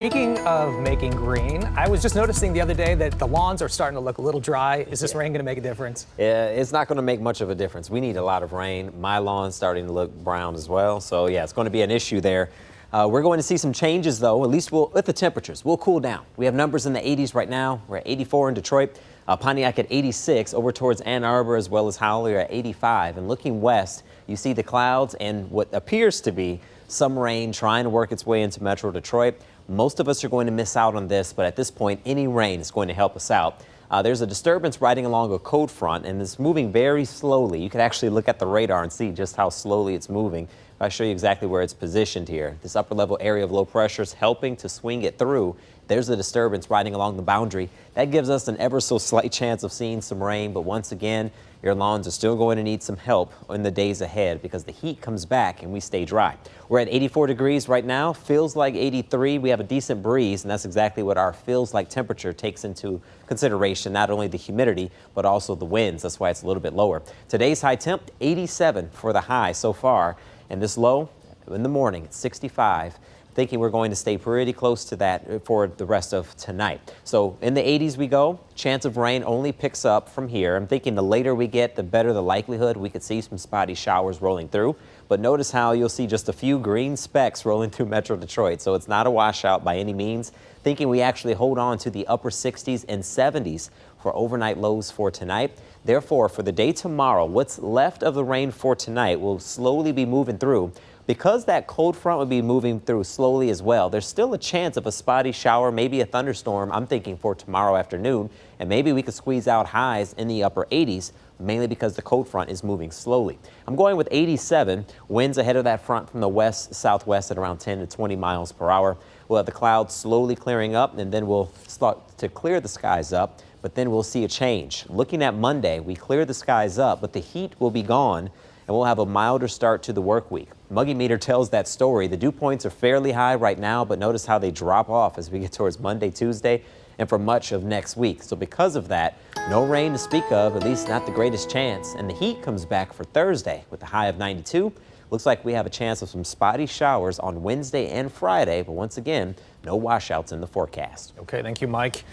Speaking of making green, I was just noticing the other day that the lawns are starting to look a little dry. Is this rain going to make a difference? Yeah, it's not going to make much of a difference. We need a lot of rain. My lawn's starting to look brown as well. So, yeah, it's going to be an issue there. We're going to see some changes, though, at least with the temperatures. We'll cool down. We have numbers in the 80s right now. We're at 84 in Detroit, Pontiac at 86, over towards Ann Arbor as well as Howell at 85. And looking west, you see the clouds and what appears to be some rain trying to work its way into Metro Detroit. Most of us are going to miss out on this, but at this point, any rain is going to help us out. There's a disturbance riding along a cold front, and it's moving very slowly. You can actually look at the radar and see just how slowly it's moving. I'll show you exactly where it's positioned here. This upper level area of low pressure is helping to swing it through. There's a disturbance riding along the boundary. That gives us an ever so slight chance of seeing some rain, but once again, your lawns are still going to need some help in the days ahead because the heat comes back and we stay dry. We're at 84 degrees right now, feels like 83. We have a decent breeze, and that's exactly what our feels like temperature takes into consideration, not only the humidity, but also the winds. That's why it's a little bit lower. Today's high temp, 87 for the high so far, and this low in the morning, it's 65. Thinking we're going to stay pretty close to that for the rest of tonight. So in the 80s we go. Chance of rain only picks up from here. I'm thinking the later we get, the better the likelihood we could see some spotty showers rolling through. But notice how you'll see just a few green specks rolling through Metro Detroit. So it's not a washout by any means. Thinking we actually hold on to the upper 60s and 70s for overnight lows for tonight. Therefore, for the day tomorrow, what's left of the rain for tonight will slowly be moving through. Because that cold front would be moving through slowly as well, there's still a chance of a spotty shower, maybe a thunderstorm, I'm thinking for tomorrow afternoon, and maybe we could squeeze out highs in the upper 80s, mainly because the cold front is moving slowly. I'm going with 87, winds ahead of that front from the west-southwest at around 10 to 20 miles per hour. We'll have the clouds slowly clearing up, and then we'll start to clear the skies up, but then we'll see a change. Looking at Monday, we clear the skies up, but the heat will be gone, and we'll have a milder start to the work week. Muggy Meter tells that story. The dew points are fairly high right now, but notice how they drop off as we get towards Monday, Tuesday, and for much of next week. So because of that, no rain to speak of, at least not the greatest chance. And the heat comes back for Thursday with a high of 92. Looks like we have a chance of some spotty showers on Wednesday and Friday, but once again, no washouts in the forecast. Okay, thank you, Mike.